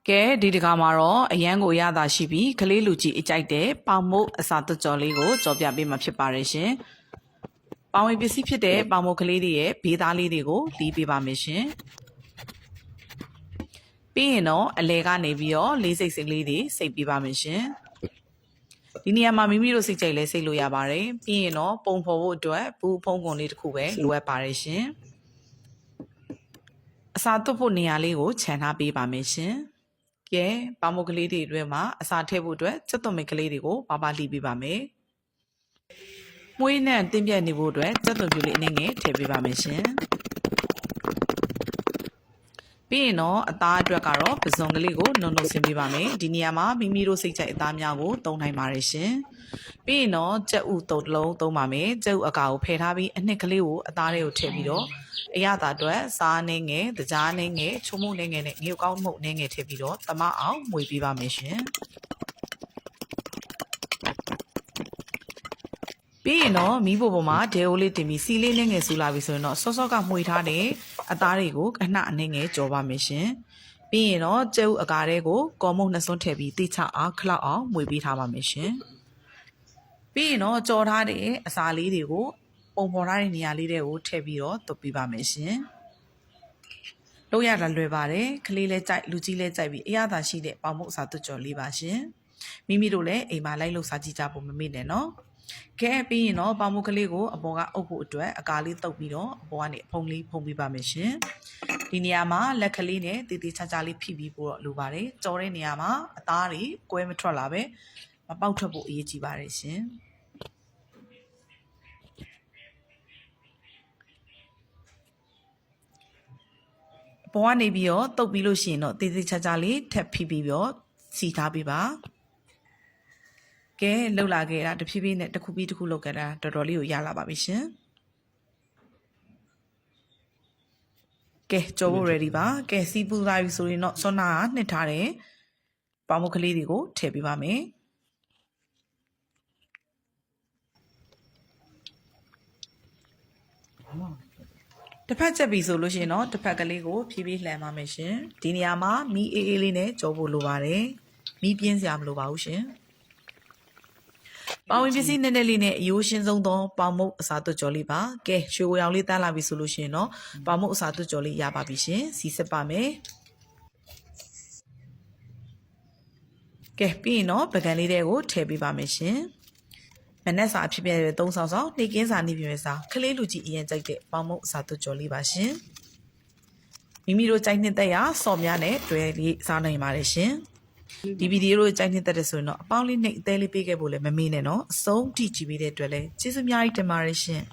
ကဲဒီတခါမှာတော့အရန်ကိုရတာရှိပြီးကလေးလူကြီးအကြိုက်တဲ့ပေါင်မုတ်အစာသွတ်ကြော်လေးကိုကြော်ပြပေးမှာဖြစ်ပါတယ်ရှင်။ပေါင်ဝင်ပစ္စည်းဖြစ်တဲ့ပေါင်မုတ်ကလေးတွေရဲ့ဘေးသားလေးတွေကိုလီးပေးပါမယ်ရှင်။ပြီးရင်တော့အလဲကနေပြီးတော့လေးစိတ်စိတ်လေးတွေစိတ်ပေးပါမယ်ရှင်။ဒီနေရာမှာမိမိတို့စိတ်ကြိုက်လဲစိတ်လို့ရပါတယ်။ပြီးရင်တော့ပုံဖော်ဖို့အတွက်ဘူးဖုံးကုန်လေးတစ်ခုပဲလိုအပ်ပါတယ်ရှင်။အစာသွတ်ဖို့နေရာလေးကိုခြံထားပေးပါမယ်ရှင်။ကဲပေါင်မုတ်ကလေးတွေအတွက်မှာအစာထည့်ဖို့အတွက်စက်သွန်မိတ်ကလေးတွေကိုပါပါလှီးပေးပါမယ်။မွေးနဲ့တင်းပြတ်နေဖို့အတွက်စက်သွန်ပြူလေးအနည်းငယ်ထည့်ပေးပါမယ်ရှင်။ပြီးရင်တော့အသားအတွက်ကတော့ပစုံကလေးကိုနုံနုံဆင်းပေးပါမယ်။ဒီနေရာမှာမိမိတို့စိတ်ကြိုက်အသားများကိုသုံးနိုင်ပါတယ်ရှင်။ပြီးရင်တော့ကြက်ဥတုပ်တစ်လုံးသုံးပါမယ်။ကြက်ဥအကာကိုဖယ်ထားပြီးအနှစ်ကလေးကိုအသားလေးကိုထည့်ပြီးတော့အရသာအတွက်စားနေငယ်တကြားနေငယ်ချုံမုံနေငယ်နဲ့ငေကောင်းမှုနေငယ်ထည့်ပြီးတော့တမအောင်မွေပေးပါမယ်ရှင်ပြီးရင်တော့မီးဖိုပေါ်မှာဒဲအိုးလေးတင်ပြီးစီလေးနေငယ်ဆူလာပြီဆိုရင်တော့စောစောကမှွေထားတဲ့အသားတွေကိုခဏအနေငယ်ကြော်ပါမယ်ရှင်ပြီးရင်တော့ကျဲဥအကာတွေကိုကော်မုံနှစ်စွန်းထည့်ပြီးတိချအောင်ခလောက်အောင်မွေပေးထားပါမယ်ရှင်ပြီးရင်တော့ကြော်ထားတဲ့အစာလေးတွေကိုပုံဖော်ထားတဲ့နေရာလေးတွေကိုထည့်ပြီးတော့သွတ်ပေးပါမယ်ရှင်။လို့ရတာလွယ်ပါတယ်။ကလေးလည်းကြိုက်လူကြီးလည်းကြိုက်ပြီးအရသာရှိတဲ့ပေါင်မုတ်အစာသွတ်ကြော်လေးပါရှင်။မိမိတို့လည်းအိမ်မှာလိုက်လို့စားကြည့်ကြဖို့မမေ့နဲ့နော်။ကဲပြီးရင်တော့ပေါင်မုတ်ကလေးကိုအပေါ်ကအုပ်ဖို့အတွက်အကာလေးတုပ်ပြီးတော့အပေါ်ကနေအဖုံလေးဖုံပေးပါမယ်ရှင်။ဒီနေရာမှာလက်ကလေးနဲ့တေးသေးချာချာလေးဖိပြီးပို့တော့လိုပါတယ်။ကြော်တဲ့နေရာမှာအသားတွေကွဲမထွက်လာပဲမပေါက်ထွက်ဖို့အရေးကြီးပါတယ်ရှင်။ပေါ်ကနေပြီးတော့တုပ်ပြီးလို့ရှိရင်တော့တေးသေးချာချာလေးထပ်ဖိပြီးတော့စီထားပေးပါကဲလှုပ်လာခဲ့တာတဖြည်းဖြည်းနဲ့တစ်ခုပြီးတစ်ခုလှုပ်ခဲ့တာတော်တော်လေးကိုရလာပါပြီရှင်ကဲကြော်ဖို့ ready ပါကဲစီးပူလာပြီဆိုရင်တော့စောနာကနှစ်ထားတယ်ပေါင်မုတ်ကလေးတွေကိုထည့်ပေးပါမယ်တစ်ဖက်ချက်ပြီဆိုလို့ရှိရင်တော့တစ်ဖက်ကလေးကိုဖြည်းဖြည်းလှန်ပါမယ်ရှင်ဒီနေရာမှာမီးအေးအေးလေးနဲ့ကြောဖို့လိုပါတယ်မီးပြင်းစရာမလိုပါဘူးရှင်ပေါင်ဝင်ပစ္စည်းနည်းနည်းလေးနဲ့အယိုးရှင်းဆုံးသောပေါင်မုတ်အစာသွတ်ကြော်လေးပါကဲရွှေဝရောင်လေးတန်းလာပြီဆိုလို့ရှိရင်တော့ပေါင်မုတ်အစာသွတ်ကြော်လေးရပါပြီရှင်စီစစ်ပါမယ်ကဲပြီးရင်တော့ပကံလေးတွေကိုထည့်ပေးပါမယ်ရှင်မနက်စာအဖြစ်ပြတဲ့3ဆောင်နေ့ကင်းစာနေ့ပြင်စာခလေးလူကြီးအရင်ကြိုက်တဲ့ပေါင်မုတ်အစာသွတ်ကြော်လေးပါရှင်မိမိတို့ကြိုက်နှစ်သက်ရာစော်များနဲ့တွဲလေးစားနိုင်ပါတယ်ရှင်ဒီဗီဒီယိုကိုကြိုက်နှစ်သက်တဲ့ဆိုရင်တော့အပေါင်းလေးနှိပ်အသေးလေးပေးခဲ့ဖို့လည်းမမေ့နဲ့နော်အဆုံးထိကြည့်ပေးတဲ့အတွက်လည်းကျေးဇူးအများကြီးတင်ပါတယ်ရှင်